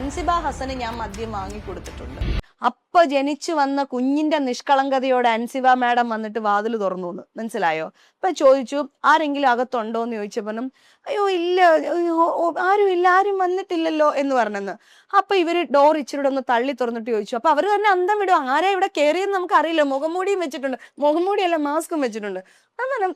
അൻസിബ ഹസന് ഞാൻ മദ്യം വാങ്ങിക്കൊടുത്തിട്ടുണ്ട്. അപ്പൊ ജനിച്ചു വന്ന കുഞ്ഞിന്റെ നിഷ്കളങ്കതയോടെ അൻസിബ മാഡം വന്നിട്ട് വാതിൽ തുറന്നു. മനസ്സിലായോ? അപ്പൊ ചോദിച്ചു ആരെങ്കിലും അകത്തുണ്ടോ എന്ന് ചോദിച്ചപ്പോഴും അയ്യോ ഇല്ല, ആരും ഇല്ല, ആരും വന്നിട്ടില്ലല്ലോ എന്ന് പറഞ്ഞെന്ന്. അപ്പൊ ഇവര് ഡോർ ഇച്ചിരി ഒന്ന് തള്ളി തുറന്നിട്ട് ചോദിച്ചു. അപ്പൊ അവര് തന്നെ അന്തം വിടും, ആരാ ഇവിടെ കയറിയെന്ന് നമുക്ക് അറിയില്ല, മുഖംമൂടിയും വെച്ചിട്ടുണ്ട്, മുഖംമൂടിയല്ല മാസ്കും വെച്ചിട്ടുണ്ട്. അങ്ങനെ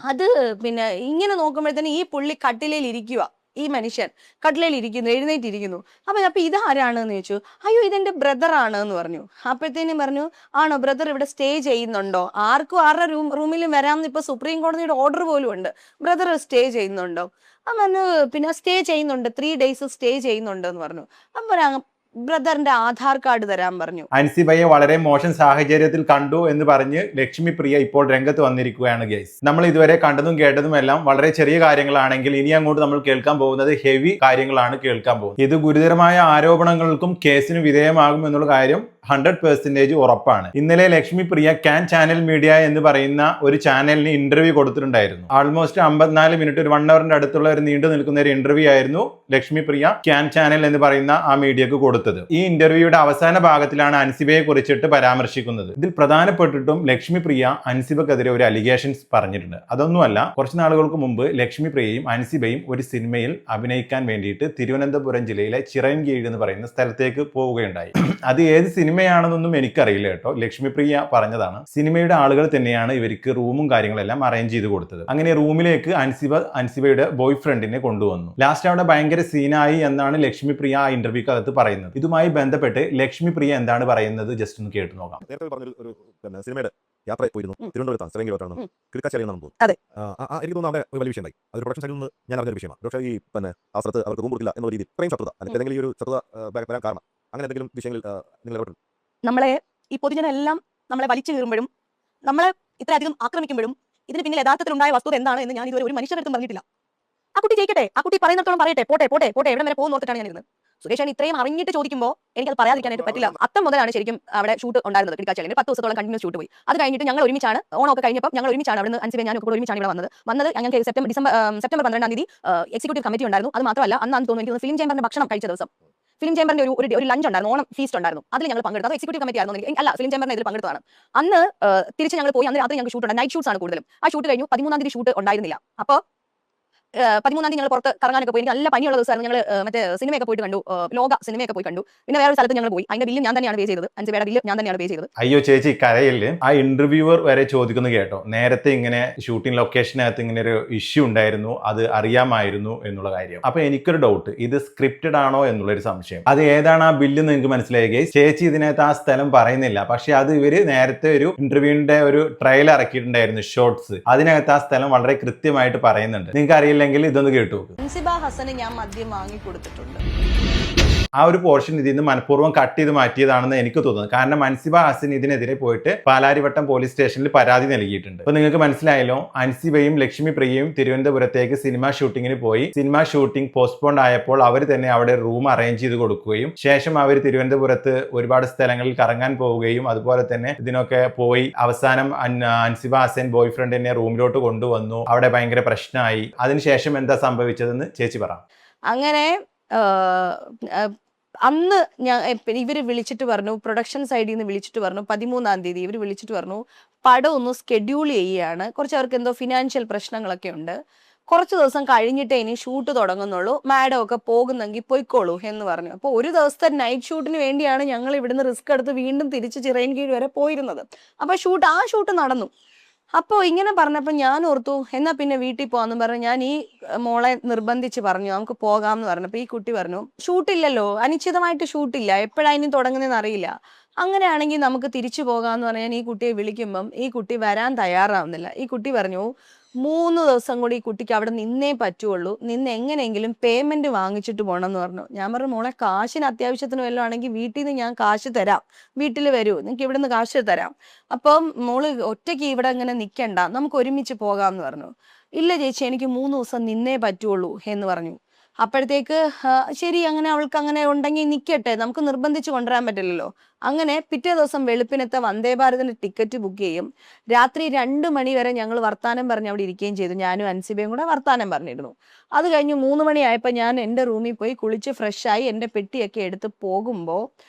അത് പിന്നെ ഇങ്ങനെ നോക്കുമ്പോഴത്തേന് ഈ പുള്ളി കട്ടിലയിൽ ഇരിക്കുക, ഈ മനുഷ്യൻ കട്ടിലയിൽ ഇരിക്കുന്നു, എഴുന്നേറ്റിരിക്കുന്നു. അപ്പൊ ഇതാരാണെന്ന് ചോദിച്ചു. അയ്യോ ഇതെന്റെ ബ്രദർ ആണ് എന്ന് പറഞ്ഞു. അപ്പോഴത്തേനും പറഞ്ഞു ആണോ, ബ്രദർ ഇവിടെ സ്റ്റേ ചെയ്യുന്നുണ്ടോ? ആർക്കും ആരുടെ റൂമിലും വരാമെന്ന് ഇപ്പൊ സുപ്രീം കോടതിയുടെ ഓർഡർ പോലും ഉണ്ട്. ബ്രദർ സ്റ്റേ ചെയ്യുന്നുണ്ടോ? അപ്പൊ പറഞ്ഞു പിന്നെ സ്റ്റേ ചെയ്യുന്നുണ്ട്, 3 days സ്റ്റേ ചെയ്യുന്നുണ്ട് എന്ന് പറഞ്ഞു. അപ്പൊ ബ്രദറിന്റെ ആധാർ കാർഡ് തരാൻ പറഞ്ഞു. അൻസിബയെ വളരെ മോശം സാഹചര്യത്തിൽ കണ്ടു എന്ന് പറഞ്ഞ് ലക്ഷ്മി പ്രിയ ഇപ്പോൾ രംഗത്ത് വന്നിരിക്കുകയാണ് ഗൈസ്. നമ്മൾ ഇതുവരെ കണ്ടതും കേട്ടതും എല്ലാം വളരെ ചെറിയ കാര്യങ്ങളാണെങ്കിൽ ഇനി അങ്ങോട്ട് നമ്മൾ കേൾക്കാൻ പോകുന്നത് ഹെവി കാര്യങ്ങളാണ് കേൾക്കാൻ പോകുന്നത്. ഇത് ഗുരുതരമായ ആരോപണങ്ങൾക്കും കേസിന് വിധേയമാകും എന്നുള്ള കാര്യം 100% ഉറപ്പാണ്. ഇന്നലെ Lakshmi Priya can channel media എന്ന് പറയുന്ന ഒരു ചാനലിന് ഇന്റർവ്യൂ കൊടുത്തിട്ടുണ്ടായിരുന്നു. ആൾമോസ്റ്റ് 54 മിനിറ്റ്, ഒരു 1 hourന്റെ അടുത്തുള്ള ഒരു നീണ്ടു നിൽക്കുന്ന ഒരു ഇന്റർവ്യൂ ആയിരുന്നു ലക്ഷ്മി പ്രിയ ക്യാൻ ചാനൽ എന്ന് പറയുന്ന ആ മീഡിയക്ക് കൊടുത്തത്. ഈ ഇന്റർവ്യൂയുടെ അവസാന ഭാഗത്തിലാണ് അൻസിബയെ കുറിച്ചിട്ട് പരാമർശിക്കുന്നത്. ഇതിൽ പ്രധാനപ്പെട്ടിട്ടും ലക്ഷ്മി പ്രിയ അൻസിബക്കെതിരെ ഒരു അലിഗേഷൻസ് പറഞ്ഞിട്ടുണ്ട്. അതൊന്നുമല്ല, കുറച്ച് നാളുകൾക്ക് മുമ്പ് ലക്ഷ്മി പ്രിയയും അൻസിബയും ഒരു സിനിമയിൽ അഭിനയിക്കാൻ വേണ്ടിയിട്ട് തിരുവനന്തപുരം ജില്ലയിലെ ചിറയൻകീഴ് എന്ന് പറയുന്ന സ്ഥലത്തേക്ക് പോവുകയുണ്ടായി. അത് ഏത് സിനിമയാണെന്നൊന്നും എനിക്കറിയില്ല കേട്ടോ, ലക്ഷ്മി പ്രിയ പറഞ്ഞതാണ്. സിനിമയുടെ ആളുകൾ തന്നെയാണ് ഇവർക്ക് റൂമും കാര്യങ്ങളെല്ലാം അറേഞ്ച് ചെയ്ത് കൊടുത്തത്. അങ്ങനെ റൂമിലേക്ക് അൻസിബയുടെ ബോയ് ഫ്രണ്ടിനെ കൊണ്ടുവന്നു. ലാസ്റ്റ് അവിടെ ഭയങ്കര സീനായി എന്നാണ് ലക്ഷ്മി പ്രിയ ആ ഇന്റർവ്യൂക്ക് അകത്ത് പറയുന്നത്. ഇതുമായി ബന്ധപ്പെട്ട് ലക്ഷ്മി പ്രിയ എന്താണ് പറയുന്നത് ജസ്റ്റ് ഒന്ന് കേട്ടു നോക്കാം. നേരത്തെ പറഞ്ഞൊരു സിനിമയുടെ യാത്ര പോയിരുന്നു, തിരുവനന്തപുരത്താണ്, സ്ഥലങ്കിലോട്ടാണ്, കിടക്കാശ്ശേരിയെന്നാണ് തോന്നുന്നു. അതെ, എനിക്ക് തോന്നുന്നു അവിടെ ഒരു വലിയ വിഷയമായി. അതൊരു പ്രൊഡക്ഷൻ സൈഡിൽ നിന്ന് ഞാൻ അറിഞ്ഞൊരു വിഷയമാണ്. പക്ഷേ ഈ ആ സ്ഥലത്ത് അവർക്ക് റൂം കൊടുക്കില്ല എന്നുള്ള രീതിയിൽ ഇത്രയും ശത്രുത, അല്ലെങ്കിൽ ഈ ഒരു ശത്രുത വരാൻ കാരണം അങ്ങനെ എന്തെങ്കിലും വിഷയങ്ങളിൽ നിങ്ങൾ ഇടപെടും? നമ്മളെ ഈ പൊതുജനം എല്ലാം നമ്മളെ വലിച്ചു കീറുമ്പോഴും നമ്മളെ ഇത്രയധികം ആക്രമിക്കുമ്പോഴും ഇതിന് പിന്നിൽ യഥാർത്ഥത്തിലുണ്ടായ വസ്തുത എന്താണ് എന്ന് ഞാൻ ഇതുവരെ ഒരു മനുഷ്യരുടെ പറഞ്ഞിട്ടില്ല. ആ കുട്ടി ജയിക്കട്ടെ, ആ കുട്ടി പറയുന്നിടത്തോളം പറയട്ടെ, പോട്ടെ പോട്ടെ പോട്ടെ, എവിടെ വരെ പോകുന്ന ഓർത്തിട്ടാണ് ഞാൻ ഇരുന്നത്. സുരേഷ് ഇത്രയും അറിഞ്ഞിട്ട് ചോദിക്കുമ്പോൾ എനിക്കത് പറയാതിരിക്കാനായിട്ട് പറ്റില്ല. അത്തം മുതലാണ് ശരിക്കും അവിടെ ഷൂട്ട് ഉണ്ടായിരുന്നത്. കിടക്കാശ്ശേരിയിൽ 10 ദിവസത്തോളം കണ്ടിന്യൂസ് ഷൂട്ട് പോയി. അത് കഴിഞ്ഞിട്ട് ഞങ്ങൾ ഒരുമിച്ചാണ്, ഓണമൊക്കെ കഴിഞ്ഞപ്പോൾ ഞങ്ങൾ ഒരുമിച്ചാണ് അവിടുന്ന് അൻസിബയും ഞാനും ഒക്കെ ഒരുമിച്ചാണ് ഇവിടെ വന്നത്. ഞങ്ങൾക്ക് സെപ്റ്റംബർ 12-ാം തീയതി എക്സിക്യൂട്ടീവ് കമ്മിറ്റി ഉണ്ടായിരുന്നു. അത് മാത്രമല്ല അന്ന് തോന്നുന്നു എനിക്ക് ഫിലിം ചേംബറിന്റെ ഭക്ഷണം കഴിച്ച ദിവസം ഫിലിം ചേംബറിന്റെ ഒരു ലഞ്ച് ഉണ്ടായിരുന്നു, ഓണം ഫീസ്റ്റ് ഉണ്ടായിരുന്നു. അതിൽ ഞങ്ങൾ പങ്കെടുത്തു. അത് എക്സിക്യൂട്ടീവ് കമ്മിറ്റി ആയിരുന്നു, അല്ല ഫിലിം ചേംബറിന്റെ ഇതിൽ പങ്കെടുത്തതാണ്. അന്ന് തിരിച്ച് ഞങ്ങൾ പോയി. അന്ന് രാത്രി ഞങ്ങൾക്ക് ഷൂട്ട് ഉണ്ട്, നൈറ്റ് ഷൂട്ട്സ് ആണ് കൂടുതലും. ആ ഷൂട്ട് കഴിഞ്ഞു. 13-ാം തീയതി ഷൂട്ട് ഉണ്ടായിരുന്നില്ല. അപ്പോൾ 13-ാം തീയതി ഞങ്ങൾ പുറത്ത് കറങ്ങാനൊക്കെ പോയി. എനിക്ക് നല്ല പനിയുള്ള ദിവസമായിരുന്നു. ഞങ്ങൾ മറ്റേ സിനിമയൊക്കെ പോയിട്ട് കണ്ടു, ലോക സിനിമയൊക്കെ പോയി കണ്ടു. പിന്നെ വേറെ സ്ഥലത്ത് ഞങ്ങൾ പോയി. അതിന്റെ ബില്ല് ഞാൻ തന്നെയാണ് പേ ചെയ്തത്. അൻസിബയുടെ ബില്ല് ഞാൻ തന്നെയാണ് പേ ചെയ്തത്. അയ്യോ ചേച്ചി കരയില്. ആ ഇന്റർവ്യൂവർ വരെ ചോദിക്കുന്നു കേട്ടോ, നേരത്തെ ഇങ്ങനെ ഷൂട്ടിംഗ് ലൊക്കേഷനകത്ത് ഇങ്ങനെ ഒരു ഇഷ്യൂ ഉണ്ടായിരുന്നു, അത് അറിയാമായിരുന്നു എന്നുള്ള കാര്യം. അപ്പൊ എനിക്കൊരു ഡൗട്ട്, ഇത് സ്ക്രിപ്റ്റഡ് ആണോ എന്നുള്ളൊരു സംശയം. അത് ഏതാണ് ആ ബില്ല് നിങ്ങൾക്ക് മനസ്സിലായി? ചേച്ചി ഇതിനകത്ത് ആ സ്ഥലം പറയുന്നില്ല, പക്ഷെ അത് ഇവര് നേരത്തെ ഒരു ഇന്റർവ്യൂവിന്റെ ഒരു ട്രയൽ ഇറക്കിയിട്ടുണ്ടായിരുന്നു, ഷോർട്സ്. അതിനകത്ത് ആ സ്ഥലം വളരെ കൃത്യമായിട്ട് പറയുന്നുണ്ട്. നിങ്ങൾക്ക് അറിയില്ലെങ്കിൽ ഇതൊന്ന് കേട്ടു. അൻസിബ ഹസന് ഞാൻ മദ്യം വാങ്ങിക്കൊടുത്തിട്ടുണ്ട്. ആ ഒരു പോർഷൻ ഇതിൽ നിന്ന് മനഃപൂർവ്വം കട്ട് ചെയ്ത് മാറ്റിയതാണെന്ന് എനിക്ക് തോന്നുന്നു. കാരണം അൻസിബ ഹസൻ ഇതിനെതിരെ പോയിട്ട് പാലാരിവട്ടം പോലീസ് സ്റ്റേഷനിൽ പരാതി നൽകിയിട്ടുണ്ട്. അപ്പൊ നിങ്ങൾക്ക് മനസ്സിലായല്ലോ, അൻസിബയും ലക്ഷ്മി പ്രിയയും തിരുവനന്തപുരത്തേക്ക് സിനിമ ഷൂട്ടിങ്ങിന് പോയി. സിനിമ ഷൂട്ടിംഗ് പോസ്റ്റ്പോണ്ട് ആയപ്പോൾ അവർ തന്നെ അവിടെ റൂം അറേഞ്ച് ചെയ്ത് കൊടുക്കുകയും ശേഷം അവർ തിരുവനന്തപുരത്ത് ഒരുപാട് സ്ഥലങ്ങളിൽ കറങ്ങാൻ പോവുകയും അതുപോലെ തന്നെ ഇതിനൊക്കെ പോയി അവസാനം അൻസിബ ഹസൻ ബോയ് ഫ്രണ്ടിനെ റൂമിലോട്ട് കൊണ്ടുവന്നു. അവിടെ ഭയങ്കര പ്രശ്നമായി. അതിനുശേഷം എന്താ സംഭവിച്ചതെന്ന് ചേച്ചി പറ. അങ്ങനെ അന്ന് ഇവര് വിളിച്ചിട്ട് പറഞ്ഞു, പ്രൊഡക്ഷൻ സൈഡിൽ നിന്ന് വിളിച്ചിട്ട് പറഞ്ഞു 13-ാം തീയതി ഇവർ വിളിച്ചിട്ട് പറഞ്ഞു പടം ഒന്ന് സ്കെഡ്യൂൾ ചെയ്യുകയാണ്, കുറച്ച് അവർക്ക് എന്തോ ഫിനാൻഷ്യൽ പ്രശ്നങ്ങളൊക്കെ ഉണ്ട്, കുറച്ച് ദിവസം കഴിഞ്ഞിട്ടേ ഇനി ഷൂട്ട് തുടങ്ങുന്നുള്ളൂ, മാഡം ഒക്കെ പോകുന്നെങ്കിൽ പോയിക്കോളൂ എന്ന് പറഞ്ഞു. അപ്പോൾ ഒരു ദിവസത്തെ നൈറ്റ് ഷൂട്ടിന് വേണ്ടിയാണ് ഞങ്ങൾ ഇവിടുന്ന് റിസ്ക് എടുത്ത് വീണ്ടും തിരിച്ച് ചിറയൻകീഴ് വരെ പോയിരുന്നത്. അപ്പോൾ ആ ഷൂട്ട് നടന്നു. അപ്പോൾ ഇങ്ങനെ പറഞ്ഞപ്പോൾ ഞാൻ ഓർത്തു എന്നാ പിന്നെ വീട്ടിൽ പോകാമെന്ന് പറഞ്ഞു. ഞാൻ ഈ മോളെ നിർബന്ധിച്ച് പറഞ്ഞു നമുക്ക് പോകാമെന്ന് പറഞ്ഞപ്പോൾ ഈ കുട്ടി പറഞ്ഞു ഷൂട്ടില്ലല്ലോ, അനിശ്ചിതമായിട്ട് ഷൂട്ടില്ല, എപ്പോഴാണ് തുടങ്ങുന്നതെന്ന് അറിയില്ല, അങ്ങനെയാണെങ്കിൽ നമുക്ക് തിരിച്ചു പോകാമെന്ന് പറഞ്ഞാൽ ഈ കുട്ടിയെ വിളിക്കുമ്പം ഈ കുട്ടി വരാൻ തയ്യാറാവുന്നില്ല. ഈ കുട്ടി പറഞ്ഞു 3 ദിവസം കൂടി ഈ കുട്ടിക്ക് അവിടെ നിന്നേ പറ്റുള്ളൂ, നിന്ന് എങ്ങനെയെങ്കിലും പേയ്മെന്റ് വാങ്ങിച്ചിട്ട് പോകണം എന്ന് പറഞ്ഞു. ഞാൻ പറഞ്ഞു മോളെ കാശിന് അത്യാവശ്യത്തിന് വല്ലതും ആണെങ്കിൽ വീട്ടിൽ നിന്ന് ഞാൻ കാശ് തരാം, വീട്ടിൽ വരൂ, നിങ്ങൾക്ക് ഇവിടെ നിന്ന് കാശ് തരാം, അപ്പം മോള് ഒറ്റയ്ക്ക് ഇവിടെ ഇങ്ങനെ നിൽക്കണ്ട, നമുക്ക് ഒരുമിച്ച് പോകാമെന്ന് പറഞ്ഞു. ഇല്ല ചേച്ചി എനിക്ക് 3 ദിവസം നിന്നേ പറ്റുള്ളൂ എന്ന് പറഞ്ഞു. അപ്പോഴത്തേക്ക് ശരി, അങ്ങനെ അവൾക്ക് അങ്ങനെ ഉണ്ടെങ്കിൽ നിൽക്കട്ടെ, നമുക്ക് നിർബന്ധിച്ച് കൊണ്ടുവരാൻ പറ്റില്ലല്ലോ. അങ്ങനെ പിറ്റേ ദിവസം വെളുപ്പിനത്തെ വന്ദേ ഭാരതിന്റെ ടിക്കറ്റ് ബുക്ക് ചെയ്യും. രാത്രി 2 മണി വരെ ഞങ്ങൾ വർത്താനം പറഞ്ഞ് അവിടെ ഇരിക്കുകയും ചെയ്തു. ഞാനും അൻസിബയും കൂടെ വർത്താനം പറഞ്ഞിരുന്നു. അത് കഴിഞ്ഞ് 3 മണിയായപ്പോൾ ഞാൻ എൻ്റെ റൂമിൽ പോയി കുളിച്ച് ഫ്രഷായി എൻ്റെ പെട്ടിയൊക്കെ എടുത്ത് പോകുമ്പോൾ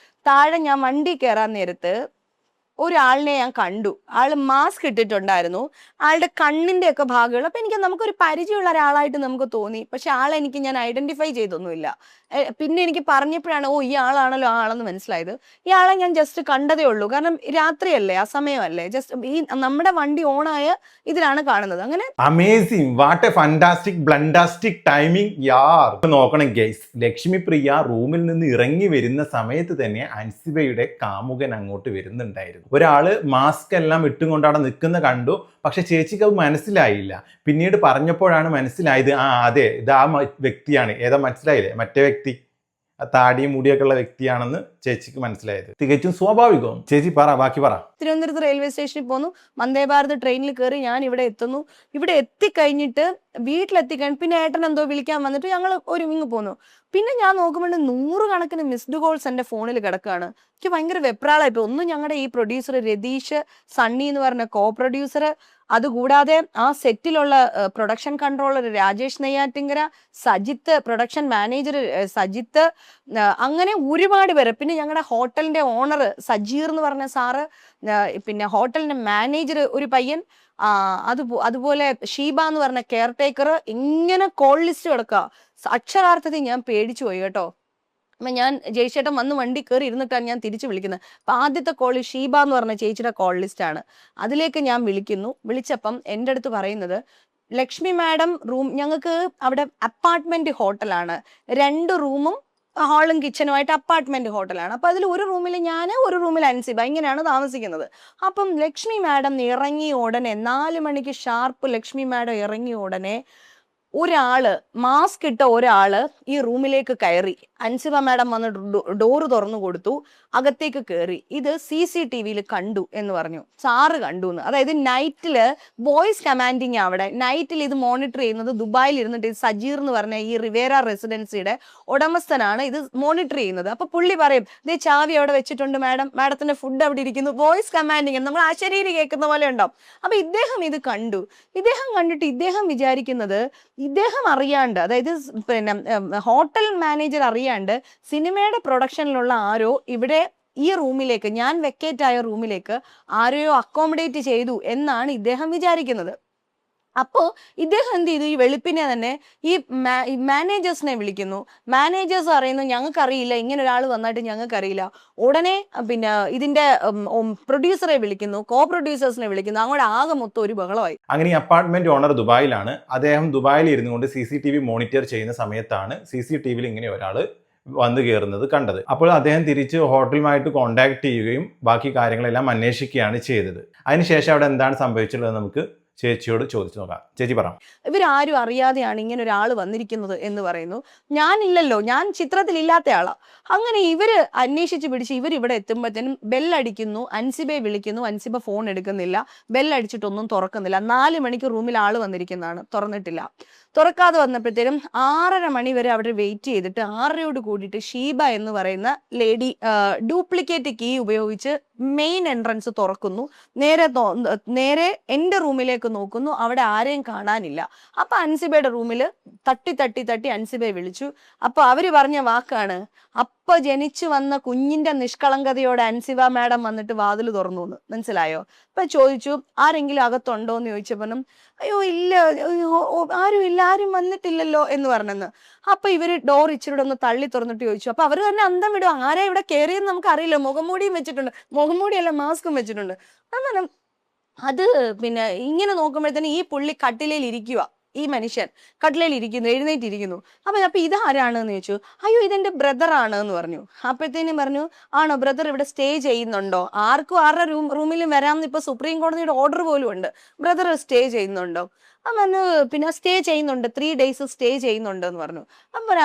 താഴെ ഞാൻ വണ്ടി കയറാൻ നേരത്ത് ഒരാളിനെ ഞാൻ കണ്ടു. ആള് മാസ്ക് ഇട്ടിട്ടുണ്ടായിരുന്നു. ആളുടെ കണ്ണിന്റെ ഒക്കെ ഭാഗങ്ങൾ അപ്പൊ നമുക്കൊരു പരിചയമുള്ള ഒരാളായിട്ട് നമുക്ക് തോന്നി. പക്ഷെ ആളെനിക്ക് ഞാൻ ഐഡന്റിഫൈ ചെയ്തൊന്നുമില്ല. പിന്നെ എനിക്ക് പറഞ്ഞപ്പോഴാണ് ഈ ആളാണല്ലോ ആ ആളെന്ന് മനസ്സിലായത്. ഈ ആളെ ഞാൻ ജസ്റ്റ് കണ്ടതേ ഉള്ളൂ. കാരണം രാത്രിയല്ലേ, ആ സമയമല്ലേ, ജസ്റ്റ് ഈ നമ്മുടെ വണ്ടി ഓണായ ഇതിലാണ് കാണുന്നത്. അങ്ങനെ amazing, what a fantastic bluntastic timing യാർ. നോക്കണം ഗൈസ്, ലക്ഷ്മി പ്രിയ റൂമിൽ നിന്ന് ഇറങ്ങി വരുന്ന സമയത്ത് തന്നെ അൻസിബയുടെ കാമുകൻ അങ്ങോട്ട് വരുന്നുണ്ടായിരുന്നു. ഒരാള് മാസ്ക് എല്ലാം ഇട്ടും കൊണ്ട് അവിടെ നിൽക്കുന്ന കണ്ടു. പക്ഷെ ചേച്ചിക്ക് അത് മനസ്സിലായില്ല. പിന്നീട് പറഞ്ഞപ്പോഴാണ് മനസ്സിലായത്, അതെ ഇത് ആ വ്യക്തിയാണ്. ഏതാ മനസ്സിലായില്ലേ? മറ്റേ വ്യക്തി, താടിയും മുടിയൊക്കെ ഉള്ള വ്യക്തിയാണെന്ന് ചേച്ചിക്ക് മനസ്സിലായത്. തികച്ചും സ്വാഭാവികവും. ചേച്ചി പറ, ബാക്കി പറ. തിരുവനന്തപുരത്ത് റെയിൽവേ സ്റ്റേഷനിൽ പോന്നു, വന്ദേ ഭാരത് ട്രെയിനിൽ കയറി ഞാൻ ഇവിടെ എത്തുന്നു. ഇവിടെ എത്തിക്കഴിഞ്ഞിട്ട് വീട്ടിലെത്തിക്കഴിഞ്ഞ് പിന്നെ ഏട്ടൻ എന്തോ വിളിക്കാൻ വന്നിട്ട് ഞങ്ങൾ ഒരുമിങ്ങ് പോന്നു. പിന്നെ ഞാൻ നോക്കുമ്പോൾ 100 കണക്കിന് മിസ്ഡ് കോൾസ് എൻ്റെ ഫോണിൽ കിടക്കുകയാണ്. എനിക്ക് ഭയങ്കര വെപ്രാളായിപ്പോ. ഒന്ന് ഞങ്ങളുടെ ഈ പ്രൊഡ്യൂസർ രതീഷ്, സണ്ണി എന്ന് പറഞ്ഞ കോ പ്രൊഡ്യൂസർ, അതുകൂടാതെ ആ സെറ്റിലുള്ള production controller Rajesh Neyyattinkara, Sajith production manager Sajith, അങ്ങനെ ഒരുപാട് പേര്. പിന്നെ ഞങ്ങളുടെ ഹോട്ടലിന്റെ ഓണർ സജീർ എന്ന് പറഞ്ഞ സാറ്, പിന്നെ ഹോട്ടലിന്റെ മാനേജർ ഒരു പയ്യൻ, അതുപോലെ ഷീബ എന്ന് പറഞ്ഞ കെയർ ടേക്കർ. ഇങ്ങനെ കോൾ ലിസ്റ്റ് കിടക്കുക. അക്ഷരാർത്ഥത്തിൽ ഞാൻ പേടിച്ചു പോയി കേട്ടോ. അപ്പൊ ഞാൻ ജയിച്ചേട്ടൻ വന്ന് വണ്ടി കയറി ഇരുന്നിട്ടാണ് ഞാൻ തിരിച്ചു വിളിക്കുന്നത്. അപ്പൊ ആദ്യത്തെ കോള് ഷീബ എന്ന് പറഞ്ഞ ചേച്ചിയുടെ കോൾ ലിസ്റ്റ് ആണ്. അതിലേക്ക് ഞാൻ വിളിക്കുന്നു. വിളിച്ചപ്പം എൻ്റെ അടുത്ത് പറയുന്നത്, ലക്ഷ്മി മാഡം റൂം, ഞങ്ങൾക്ക് അവിടെ അപ്പാർട്ട്മെന്റ് ഹോട്ടലാണ്, 2 റൂമും ഹാളും കിച്ചനുമായിട്ട് അപ്പാർട്ട്മെന്റ് ഹോട്ടലാണ്. അപ്പൊ അതിൽ ഒരു റൂമിൽ ഞാൻ, ഒരു റൂമിൽ അൻസിബ, ഇങ്ങനെയാണ് താമസിക്കുന്നത്. അപ്പം ലക്ഷ്മി മാഡം ഇറങ്ങിയ ഉടനെ 4 മണിക്ക് ഷാർപ്പ് ലക്ഷ്മി മാഡം ഇറങ്ങിയ ഉടനെ ഒരാള്, മാസ്ക് ഇട്ട ഒരാള് ഈ റൂമിലേക്ക് കയറി. അൻസിബ മാഡം വന്ന് ഡോറ് തുറന്നു കൊടുത്തു, അകത്തേക്ക് കയറി. ഇത് CCTV കണ്ടു എന്ന് പറഞ്ഞു. സാറ് കണ്ടു എന്ന്. അതായത് നൈറ്റില് വോയിസ് കമാൻഡിങ് അവിടെ നൈറ്റിൽ ഇത് മോണിറ്റർ ചെയ്യുന്നത് ദുബായിൽ ഇരുന്നിട്ട് സജീർ എന്ന് പറഞ്ഞ ഈ റിവേര റെസിഡൻസിയുടെ ഉടമസ്ഥനാണ് ഇത് മോണിറ്റർ ചെയ്യുന്നത്. അപ്പൊ പുള്ളി പറയും, ഇതേ ചാവി അവിടെ വെച്ചിട്ടുണ്ട് മാഡം, മാഡത്തിന്റെ ഫുഡ് അവിടെ ഇരിക്കുന്നു. വോയിസ് കമാൻഡിങ് നമ്മൾ ആശരീരി കേൾക്കുന്ന പോലെ ഉണ്ടാവും. അപ്പൊ ഇദ്ദേഹം ഇത് കണ്ടു. ഇദ്ദേഹം കണ്ടിട്ട് ഇദ്ദേഹം വിചാരിക്കുന്നത്, ഇദ്ദേഹം അറിയാണ്ട്, അതായത് പിന്നെ ഹോട്ടൽ മാനേജർ അറിയാണ്ട് സിനിമയുടെ പ്രൊഡക്ഷനിലുള്ള ആരോ ഇവിടെ ഈ റൂമിലേക്ക്, ഞാൻ വെക്കേറ്റ് ആയ റൂമിലേക്ക് ആരെയോ അക്കോമഡേറ്റ് ചെയ്തു എന്നാണ് ഇദ്ദേഹം വിചാരിക്കുന്നത്. അപ്പോ ഇദ്ദേഹം എന്ത് ചെയ്തു, ഈ വെളുപ്പിനെ തന്നെ ഈ മാനേജേഴ്സിനെ വിളിക്കുന്നു. മാനേജേഴ്സ് അറിയുന്നു, ഞങ്ങൾക്കറിയില്ല, ഇങ്ങനെ ഒരാൾ വന്നിട്ട് ഞങ്ങൾക്കറിയില്ല. ഉടനെ പിന്നെ ഇതിന്റെ പ്രൊഡ്യൂസറെ വിളിക്കുന്നു, കോ പ്രൊഡ്യൂസേഴ്സിനെ വിളിക്കുന്നു. അങ്ങോട്ട് ആകെ മൊത്തം ഒരു ബഹളമായി. അങ്ങനെ ഈ അപ്പാർട്ട്മെന്റ് ഓണർ ദുബായിലാണ്. അദ്ദേഹം ദുബായിൽ ഇരുന്നു കൊണ്ട് CCTV മോണിറ്റർ ചെയ്യുന്ന സമയത്താണ് CCTV ഇങ്ങനെ ഒരാൾ വന്നു കയറുന്നത് കണ്ടത്. അപ്പോൾ അദ്ദേഹം തിരിച്ച് ഹോട്ടലുമായിട്ട് കോൺടാക്ട് ചെയ്യുകയും ബാക്കി കാര്യങ്ങളെല്ലാം അന്വേഷിക്കുകയാണ് ചെയ്തത്. അതിനുശേഷം അവിടെ എന്താണ് സംഭവിച്ചുള്ളത് നമുക്ക് ചേച്ചിയോട് ചോദിച്ചു നോക്കാം. ചേച്ചി പറ. ഇവരാരും അറിയാതെയാണ് ഇങ്ങനെ ഒരാൾ വന്നിരിക്കുന്നത് എന്ന് പറയുന്നു. ഞാനില്ലല്ലോ, ഞാൻ ചിത്രത്തിൽ ഇല്ലാത്ത ആളാ. അങ്ങനെ ഇവര് അന്വേഷിച്ച് പിടിച്ച് ഇവരിവിടെ എത്തുമ്പോഴത്തേനും ബെല്ലടിക്കുന്നു. അൻസിബയെ വിളിക്കുന്നു. അൻസിബ ഫോൺ എടുക്കുന്നില്ല. ബെല്ലടിച്ചിട്ടൊന്നും തുറക്കുന്നില്ല. 4 മണിക്ക് റൂമിൽ ആള് വന്നിരിക്കുന്നതാണ്, തുറന്നിട്ടില്ല. തുറക്കാതെ വന്നപ്പോഴത്തേനും 6:30 മണി വരെ അവിടെ വെയിറ്റ് ചെയ്തിട്ട് 6:30 കൂടിയിട്ട് ഷീബ എന്ന് പറയുന്ന ലേഡി ഡ്യൂപ്ലിക്കേറ്റ് കീ ഉപയോഗിച്ച് മെയിൻ എൻട്രൻസ് തുറക്കുന്നു. നേരെ എൻ്റെ റൂമിലേക്ക് നോക്കുന്നു. അവിടെ ആരെയും കാണാനില്ല. അപ്പൊ അൻസിബയുടെ റൂമിൽ തട്ടി അൻസിബയെ വിളിച്ചു. അപ്പൊ അവര് പറഞ്ഞ വാക്കാണ്, അപ്പൊ ജനിച്ചു വന്ന കുഞ്ഞിന്റെ നിഷ്കളങ്കതയോടെ അൻസിബ മാഡം വന്നിട്ട് വാതിൽ തുറന്നു എന്ന്. മനസ്സിലായോ? അപ്പൊ ചോദിച്ചു, ആരെങ്കിലും അകത്തുണ്ടോ എന്ന് ചോദിച്ചപ്പോഴും, അയ്യോ ഇല്ല, ആരും ഇല്ല, ആരും വന്നിട്ടില്ലല്ലോ എന്ന് പറഞ്ഞെന്ന്. അപ്പൊ ഇവര് ഡോർ ഇച്ചിരി ഒന്ന് തള്ളി തുറന്നിട്ട് ചോദിച്ചു. അപ്പൊ അവര് തന്നെ അന്തം വിടും, ആരാ ഇവിടെ കയറിയെന്ന് നമുക്ക് അറിയില്ല, മുഖംമൂടിയും വെച്ചിട്ടുണ്ട്, മുഖംമൂടിയല്ല മാസ്കും വെച്ചിട്ടുണ്ട്. അങ്ങനെ അത് പിന്നെ ഇങ്ങനെ നോക്കുമ്പോഴത്തേന് ഈ പുള്ളി കട്ടിലയിൽ ഇരിക്കുക, ഈ മനുഷ്യൻ കട്ടിലയിൽ ഇരിക്കുന്നു, എഴുന്നേറ്റിരിക്കുന്നു. അപ്പൊ ഇതാരാണെന്ന് ചോദിച്ചു. അയ്യോ ഇതെന്റെ ബ്രദർ ആണ് എന്ന് പറഞ്ഞു. അപ്പോഴത്തേനും പറഞ്ഞു, ആണോ ബ്രദർ ഇവിടെ സ്റ്റേ ചെയ്യുന്നുണ്ടോ? ആർക്കും ആരുടെ റൂമിലും വരാമെന്ന് ഇപ്പൊ സുപ്രീം കോടതിയുടെ ഓർഡർ പോലും ഉണ്ട്. ബ്രദർ സ്റ്റേ ചെയ്യുന്നുണ്ടോ? പറഞ്ഞു പിന്നെ സ്റ്റേ ചെയ്യുന്നുണ്ട്, 3 days സ്റ്റേ ചെയ്യുന്നുണ്ട് എന്ന് പറഞ്ഞു. അപ്പൊ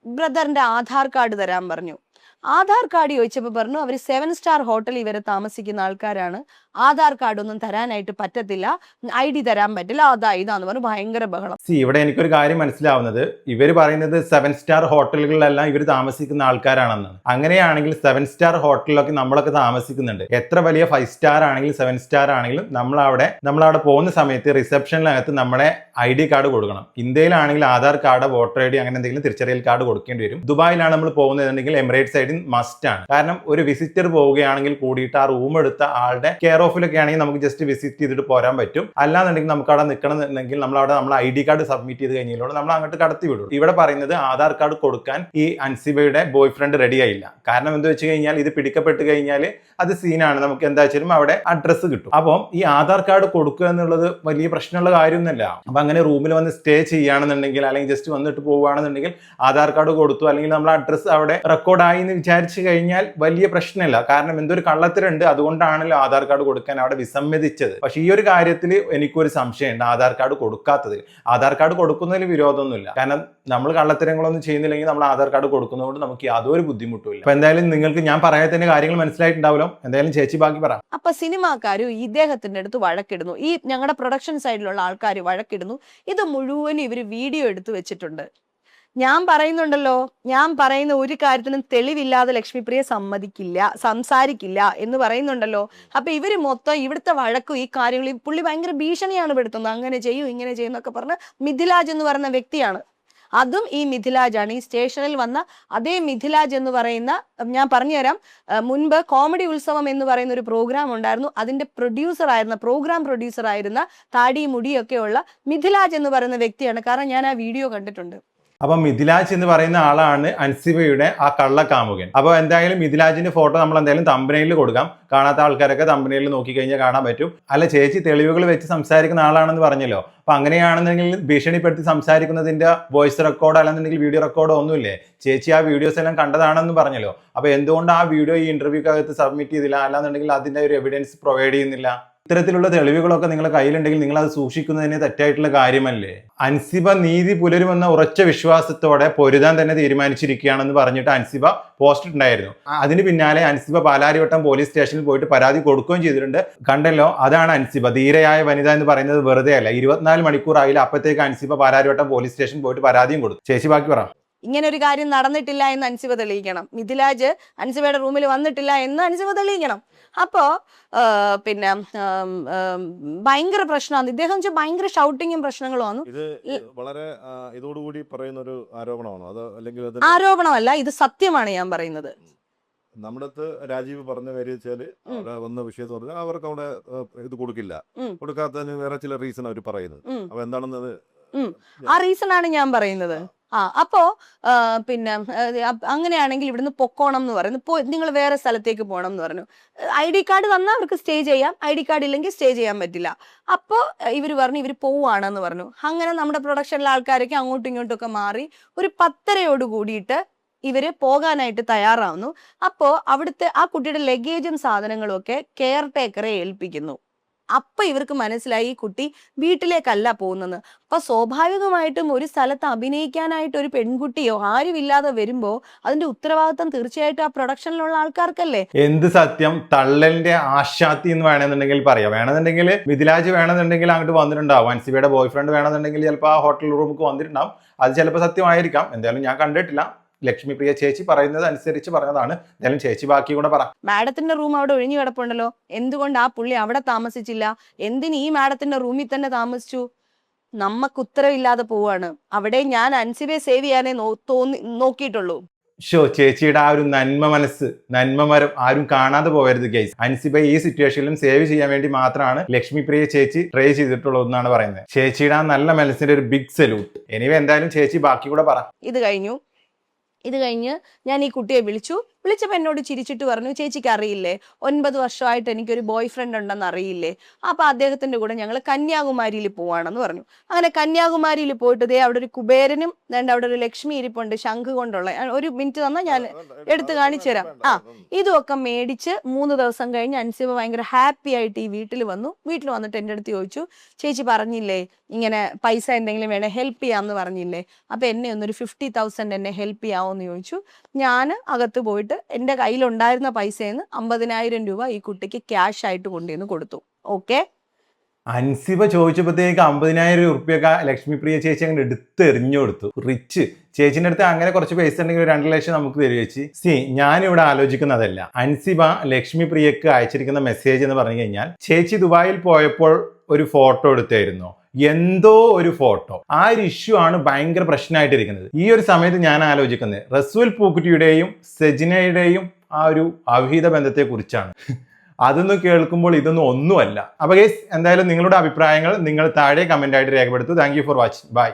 ബ്രദറിന്റെ ആധാർ കാർഡ് തരാൻ പറഞ്ഞു. ആധാർ കാർഡ് ചോദിച്ചപ്പോൾ പറഞ്ഞു അവർ 7 സ്റ്റാർ ഹോട്ടലിൽ ഇവരെ താമസിക്കുന്ന ആൾക്കാരാണ്, ആധാർ കാർഡ് ഒന്നും തരാനായിട്ട് പറ്റത്തില്ല, ID തരാൻ പറ്റില്ല, അതാ ഇതാന്ന് പറഞ്ഞു ഭയങ്കര ബഹളം. ഇവിടെ എനിക്കൊരു കാര്യം മനസ്സിലാവുന്നത്, ഇവർ പറയുന്നത് 7 സ്റ്റാർ ഹോട്ടലുകളിലെല്ലാം ഇവർ താമസിക്കുന്ന ആൾക്കാരാണെന്നാണ്. അങ്ങനെയാണെങ്കിൽ 7 സ്റ്റാർ ഹോട്ടലിലൊക്കെ നമ്മളൊക്കെ താമസിക്കുന്നുണ്ട്. എത്ര വലിയ 5 സ്റ്റാർ ആണെങ്കിലും 7 സ്റ്റാർ ആണെങ്കിലും നമ്മളവിടെ പോകുന്ന സമയത്ത് റിസപ്ഷനിനകത്ത് നമ്മുടെ ID കാർഡ് കൊടുക്കണം. ഇന്ത്യയിലാണെങ്കിൽ ആധാർ കാർഡ്, വോട്ടർ ID അങ്ങനെ എന്തെങ്കിലും തിരിച്ചറിയൽ കാർഡ് കൊടുക്കേണ്ടി വരും. ദുബായിലാണ് നമ്മൾ പോകുന്നതെന്നുണ്ടെങ്കിൽ എമിറേറ്റ്സ് ID മസ്റ്റ് ആണ്. കാരണം ഒരു വിസിറ്റർ പോവുകയാണെങ്കിൽ കൂടിയിട്ട് ആ റൂം എടുത്ത ആളുടെ കെയർ ഓഫിലൊക്കെ ആണെങ്കിൽ നമുക്ക് ജസ്റ്റ് വിസിറ്റ് ചെയ്തിട്ട് പോരാൻ പറ്റും. അല്ലാന്നുണ്ടെങ്കിൽ നമുക്ക് അവിടെ നിൽക്കണമെന്നുണ്ടെങ്കിൽ നമ്മൾ ID കാർഡ് സബ്മിറ്റ് ചെയ്ത് കഴിഞ്ഞാൽ നമ്മൾ അങ്ങോട്ട് കടത്തി വിടും. ഇവിടെ പറയുന്നത് ആധാർ കാർഡ് കൊടുക്കാൻ ഈ അൻസിബയുടെ ബോയ് ഫ്രണ്ട് റെഡി ആയില്ല. കാരണം എന്താ വെച്ച് കഴിഞ്ഞാൽ ഇത് പിടിക്കപ്പെട്ട് കഴിഞ്ഞാൽ അത് സീനാണ്, നമുക്ക് എന്താ വെച്ചാലും അവിടെ അഡ്രസ്സ് കിട്ടും. അപ്പം ഈ ആധാർ കാർഡ് കൊടുക്കുക എന്നുള്ളത് വലിയ പ്രശ്നമുള്ള കാര്യമൊന്നുമല്ല. അപ്പൊ അങ്ങനെ റൂമിൽ വന്ന് സ്റ്റേ ചെയ്യുകയാണെന്നുണ്ടെങ്കിൽ അല്ലെങ്കിൽ ജസ്റ്റ് വന്നിട്ട് പോവുകയാണെന്നുണ്ടെങ്കിൽ ആധാർ കാർഡ് കൊടുത്തു അല്ലെങ്കിൽ നമ്മൾ അഡ്രസ്സ് അവിടെ റെക്കോർഡായി എന്ന് വിചാരിച്ചു കഴിഞ്ഞാൽ വലിയ പ്രശ്നമില്ല. കാരണം എന്തൊരു കള്ളത്തരുണ്ട്, അതുകൊണ്ടാണല്ലോ ആധാർ കാർഡ് കൊടുക്കാൻ അവിടെ വിസമ്മതിച്ചത്. പക്ഷെ ഈ ഒരു കാര്യത്തിൽ എനിക്കൊരു സംശയമുണ്ട്, ആധാർ കാർഡ് കൊടുക്കാത്തതിൽ. ആധാർ കാർഡ് കൊടുക്കുന്നതിൽ വിരോധമൊന്നുമില്ല, കാരണം നമ്മൾ കള്ളത്തരങ്ങളൊന്നും ചെയ്യുന്നില്ലെങ്കിൽ നമ്മൾ ആധാർ കാർഡ് കൊടുക്കുന്നതുകൊണ്ട് നമുക്ക് യാതൊരു ബുദ്ധിമുട്ടുമില്ല. അപ്പൊ എന്തായാലും നിങ്ങൾക്ക് ഞാൻ പറയാൻ തന്നെ കാര്യങ്ങൾ മനസ്സിലായിട്ടുണ്ടാവല്ലോ. എന്തായാലും ചേച്ചി ബാക്കി പറ. അപ്പൊ സിനിമാക്കാരും ഇദ്ദേഹത്തിന്റെ അടുത്ത് വഴക്കിടുന്നു, ഈ ഞങ്ങളുടെ പ്രൊഡക്ഷൻ സൈഡിലുള്ള ആൾക്കാർ വഴക്കിടുന്നു. ഇത് മുഴുവനും ഇവര് വീഡിയോ എടുത്ത് വെച്ചിട്ടുണ്ട്. ഞാൻ പറയുന്നുണ്ടല്ലോ, ഞാൻ പറയുന്ന ഒരു കാര്യത്തിനും തെളിവില്ലാതെ ലക്ഷ്മിപ്രിയ സംസാരിക്കില്ല എന്ന് പറയുന്നുണ്ടല്ലോ. അപ്പൊ ഇവര് മൊത്തം ഇവിടുത്തെ വഴക്കും ഈ കാര്യങ്ങളും, പുള്ളി ഭയങ്കര ഭീഷണിയാണ് പെടുത്തുന്നത്. അങ്ങനെ ചെയ്യും ഇങ്ങനെ ചെയ്യും എന്നൊക്കെ പറഞ്ഞ് മിഥിലാജ് എന്ന് പറയുന്ന വ്യക്തിയാണ്. അതും ഈ മിഥിലാജാണ്. ഈ സ്റ്റേഷനിൽ വന്ന അതേ മിഥിലാജ് എന്ന് പറയുന്ന, ഞാൻ പറഞ്ഞുതരാം, മുൻപ് കോമഡി ഉത്സവം എന്ന് പറയുന്ന ഒരു പ്രോഗ്രാം ഉണ്ടായിരുന്നു. അതിന്റെ പ്രോഗ്രാം പ്രൊഡ്യൂസർ ആയിരുന്ന താടി മുടിയൊക്കെ ഉള്ള മിഥിലാജ് എന്ന് പറയുന്ന വ്യക്തിയാണ്. കാരണം ഞാൻ ആ വീഡിയോ കണ്ടിട്ടുണ്ട്. അപ്പൊ മിഥിലാജ് എന്ന് പറയുന്ന ആളാണ് അൻസിബയുടെ ആ കള്ളക്കാമുകൻ. അപ്പൊ എന്തായാലും മിഥിലാജിന്റെ ഫോട്ടോ നമ്മൾ എന്തായാലും തമ്പനയിൽ കൊടുക്കാം. കാണാത്ത ആൾക്കാരൊക്കെ തമ്പനയിൽ നോക്കിക്കഴിഞ്ഞാൽ കാണാൻ പറ്റും. അല്ല, ചേച്ചി തെളിവുകൾ വെച്ച് സംസാരിക്കുന്ന ആളാണെന്ന് പറഞ്ഞല്ലോ. അപ്പൊ അങ്ങനെയാണെന്നുണ്ടെങ്കിൽ ഭീഷണിപ്പെടുത്തി സംസാരിക്കുന്നതിന്റെ വോയിസ് റെക്കോർഡോ അല്ലെന്നുണ്ടെങ്കിൽ വീഡിയോ റെക്കോർഡോ ഒന്നുമില്ലേ? ചേച്ചി ആ വീഡിയോസ് എല്ലാം കണ്ടതാണെന്ന് പറഞ്ഞല്ലോ. അപ്പൊ എന്തുകൊണ്ട് ആ വീഡിയോ ഈ ഇന്റർവ്യൂക്കകത്ത് സബ്മിറ്റ് ചെയ്തില്ല? അല്ലാന്നുണ്ടെങ്കിൽ അതിന്റെ ഒരു എവിഡൻസ് പ്രൊവൈഡ് ചെയ്യുന്നില്ല? ഇത്തരത്തിലുള്ള തെളിവുകളൊക്കെ നിങ്ങളുടെ കയ്യിലുണ്ടെങ്കിൽ നിങ്ങൾ അത് സൂക്ഷിക്കുന്നതിന് തെറ്റായിട്ടുള്ള കാര്യമല്ലേ? അൻസിബ നീതി പുലരുമെന്ന ഉറച്ച വിശ്വാസത്തോടെ പൊരുതാൻ തന്നെ തീരുമാനിച്ചിരിക്കുകയാണെന്ന് പറഞ്ഞിട്ട് അൻസിബ പോസ്റ്റ് ഉണ്ടായിരുന്നു. അതിന് പിന്നാലെ അൻസിബ പാലാരിവട്ടം പോലീസ് സ്റ്റേഷനിൽ പോയിട്ട് പരാതി കൊടുക്കുകയും ചെയ്തിട്ടുണ്ട്. കണ്ടല്ലോ, അതാണ് അൻസിബ. ധീരയായ വനിത എന്ന് പറയുന്നത് വെറുതെ അല്ല. 24 മണിക്കൂർ ആയില്ല, അപ്പത്തേക്ക് അൻസിബ പാലാരിവട്ടം പോലീസ് സ്റ്റേഷനിൽ പോയിട്ട് പരാതിയും കൊടുത്തു. ചേച്ചി ബാക്കി പറ. ഇങ്ങനെ ഒരു കാര്യം നടന്നിട്ടില്ല എന്ന് അൻസിബ തെളിയിക്കണം. മിഥിലാജ് അൻസിബയുടെ റൂമിൽ വന്നിട്ടില്ല എന്ന് അൻസിബ തെളിയിക്കണം. അപ്പോ പിന്നെ ഭയങ്കര പ്രശ്നമാണ്. ഇദ്ദേഹം ഭയങ്കര ഷൗട്ടിങ്ങും പ്രശ്നങ്ങളുമാണ്. ഇത് വളരെ ഇതോടുകൂടി പറയുന്ന ഒരു ആരോപണമാണോ? അത് അല്ലെങ്കിൽ ആരോപണമല്ല, ഇത് സത്യമാണ് ഞാൻ പറയുന്നത്. നമ്മുടെ അടുത്ത് രാജീവ് പറഞ്ഞ കാര്യം വെച്ചാല് അവിടെ വന്ന വിഷയത്ത് പറഞ്ഞാൽ അവർക്ക് അവിടെ ഇത് കൊടുക്കാത്തതിന് വേറെ ചില റീസൺ അവർ പറയുന്നത്. അപ്പൊ എന്താണെന്നത് ആ റീസൺ ആണ് ഞാൻ പറയുന്നത്. അപ്പോ പിന്നെ അങ്ങനെയാണെങ്കിൽ ഇവിടുന്ന് പൊക്കോണം എന്ന് പറയുന്നു. നിങ്ങൾ വേറെ സ്ഥലത്തേക്ക് പോകണം എന്ന് പറഞ്ഞു. ID കാർഡ് തന്നാൽ അവർക്ക് സ്റ്റേ ചെയ്യാം, ID കാർഡ് ഇല്ലെങ്കിൽ സ്റ്റേ ചെയ്യാൻ പറ്റില്ല. അപ്പോൾ ഇവർ പറഞ്ഞു ഇവർ പോവുകയാണെന്ന് പറഞ്ഞു. അങ്ങനെ നമ്മുടെ പ്രൊഡക്ഷനിലെ ആൾക്കാരൊക്കെ അങ്ങോട്ടും ഇങ്ങോട്ടും ഒക്കെ മാറി ഒരു 10:30യോട് കൂടിയിട്ട് ഇവര് പോകാനായിട്ട് തയ്യാറാവുന്നു. അപ്പോൾ അവിടുത്തെ ആ കുട്ടിയുടെ ലഗേജും സാധനങ്ങളും ഒക്കെ കെയർ ടേക്കറെ ഏൽപ്പിക്കുന്നു. അപ്പൊ ഇവർക്ക് മനസ്സിലായി ഈ കുട്ടി വീട്ടിലേക്കല്ല പോകുന്നത്. അപ്പൊ സ്വാഭാവികമായിട്ടും ഒരു സ്ഥലത്ത് അഭിനയിക്കാനായിട്ട് ഒരു പെൺകുട്ടിയോ ആരുമില്ലാതെ വരുമ്പോ അതിന്റെ ഉത്തരവാദിത്വം തീർച്ചയായിട്ടും ആ പ്രൊഡക്ഷനിലുള്ള ആൾക്കാർക്കല്ലേ. എന്ത് സത്യം, തള്ളലിന്റെ ആശാത്തി എന്ന് വേണമെന്നുണ്ടെങ്കിൽ പറയാം. വേണമെന്നുണ്ടെങ്കിൽ മിഥിലാജ് വേണമെന്നുണ്ടെങ്കിൽ അങ്ങോട്ട് വന്നിട്ടുണ്ടാവും. അൻസിബയുടെ ബോയ് ഫ്രണ്ട് വേണമെന്നുണ്ടെങ്കിൽ ചിലപ്പോൾ ആ ഹോട്ടൽ റൂമിലേക്ക് വന്നിട്ടുണ്ടാവും. അത് ചിലപ്പോൾ സത്യമായിരിക്കാം. എന്തായാലും ഞാൻ കണ്ടിട്ടില്ല. ലക്ഷ്മിപ്രിയ ചേച്ചി പറയുന്നത് അനുസരിച്ച് പറഞ്ഞതാണ്. എന്തായാലും ചേച്ചി ബാക്കി കൂടെ പറ. മാഡത്തിന്റെ റൂം അവിടെ ഒഴിഞ്ഞു കിടപ്പുണ്ടല്ലോ, എന്തുകൊണ്ട് ആ പുള്ളി അവിടെ താമസിച്ചില്ല? എന്തിന് ഈ മാഡത്തിന്റെ റൂമിൽ തന്നെ താമസിച്ചു? നമുക്ക് ഉത്തരവില്ലാതെ പോവാണ്. അവിടെ ഞാൻ അൻസിബയെ സേവ് ചെയ്യാനേ നോക്കിയിട്ടുള്ളൂ. ചേച്ചിയുടെ ആ ഒരു നന്മമരം ആരും കാണാതെ പോകരുത് ഗൈസ്. അൻസിബയെ ഈ സിറ്റുവേഷനിലും സേവ് ചെയ്യാൻ വേണ്ടി മാത്രമാണ് ലക്ഷ്മിപ്രിയ ചേച്ചി ട്രൈ ചെയ്തിട്ടുള്ളത് എന്നാണ് പറയുന്നത്. ചേച്ചിയുടെ ആ നല്ല മനസ്സിന്റെ ഒരു ബിഗ് സല്യൂട്ട്. എനിവേ എന്തായാലും ചേച്ചി ബാക്കി കൂടെ പറ. ഇത് കഴിഞ്ഞ് ഞാൻ ഈ കുട്ടിയെ വിളിച്ചു. വിളിച്ചപ്പോൾ എന്നോട് ചിരിച്ചിട്ട് പറഞ്ഞു, ചേച്ചിക്ക് അറിയില്ലേ 9 വർഷമായിട്ട് എനിക്കൊരു ബോയ് ഫ്രണ്ട് ഉണ്ടെന്ന് അറിയില്ലേ, അപ്പൊ അദ്ദേഹത്തിന്റെ കൂടെ ഞങ്ങൾ കന്യാകുമാരിയിൽ പോവാണെന്ന് പറഞ്ഞു. അങ്ങനെ കന്യാകുമാരിയിൽ പോയിട്ട് ദേ അവിടെ ഒരു കുബേരനും അവിടെ ഒരു ലക്ഷ്മി ഇരിപ്പുണ്ട് ശംഖ് കൊണ്ടുള്ള. ഒരു മിനിറ്റ് തന്നാൽ ഞാൻ എടുത്ത് കാണിച്ചു തരാം. ഇതുമൊക്കെ മേടിച്ച് 3 ദിവസം കഴിഞ്ഞ് അൻസിബ ഭയങ്കര ഹാപ്പി ആയിട്ട് ഈ വീട്ടിൽ വന്നു. വീട്ടിൽ വന്നിട്ട് എൻ്റെ അടുത്ത് ചോദിച്ചു, ചേച്ചി പറഞ്ഞില്ലേ ഇങ്ങനെ പൈസ എന്തെങ്കിലും വേണേ ഹെൽപ്പ് ചെയ്യാമെന്ന് പറഞ്ഞില്ലേ, അപ്പൊ എന്നെ ഒന്നൊരു 50,000 എന്നെ ഹെൽപ്പ് ചെയ്യാമോന്ന് ചോദിച്ചു. ഞാൻ അകത്ത് പോയിട്ട് എൻ്റെ കയ്യിലുണ്ടായിരുന്ന പൈസയിൽ നിന്ന് 50,000 രൂപ ഈ കുട്ടിക്ക് ക്യാഷ് ആയിട്ട് കൊണ്ടുവന്ന് കൊടുത്തു. ഓക്കെ, അൻസിബ ചോദിച്ചപ്പോഴത്തേക്ക് 50,000 ഉറുപ്പ്യൊക്കെ ലക്ഷ്മിപ്രിയ ചേച്ചി അങ്ങനെ എടുത്തെറിഞ്ഞു കൊടുത്തു. റിച്ച് ചേച്ചിന്റെ അടുത്ത് അങ്ങനെ കുറച്ച് പൈസ ഉണ്ടെങ്കിൽ 2 ലക്ഷം നമുക്ക് തരും ചേച്ചി. ഞാനിവിടെ ആലോചിക്കുന്നതല്ല, അൻസിബ ലക്ഷ്മിപ്രിയക്ക് അയച്ചിരിക്കുന്ന മെസ്സേജ് എന്ന് പറഞ്ഞു കഴിഞ്ഞാൽ, ചേച്ചി ദുബായിൽ പോയപ്പോൾ ഒരു ഫോട്ടോ എടുത്തായിരുന്നു, എന്തോ ഒരു ഫോട്ടോ, ആ ഒരു ഇഷ്യൂ ആണ് ഭയങ്കര പ്രശ്നമായിട്ടിരിക്കുന്നത്. ഈ ഒരു സമയത്ത് ഞാൻ ആലോചിക്കുന്നത് റസൂൽ പൂക്കുറ്റിയുടെയും സെജിനയുടെയും ആ ഒരു അവിഹിത ബന്ധത്തെ കുറിച്ചാണ്. അതൊന്നും കേൾക്കുമ്പോൾ ഇതൊന്നും ഒന്നുമല്ല. അപ്പൊ ഗൈസ്, എന്തായാലും നിങ്ങളുടെ അഭിപ്രായങ്ങൾ നിങ്ങൾ താഴെ കമന്റ് ആയിട്ട് രേഖപ്പെടുത്തു. Thank you for watching. By.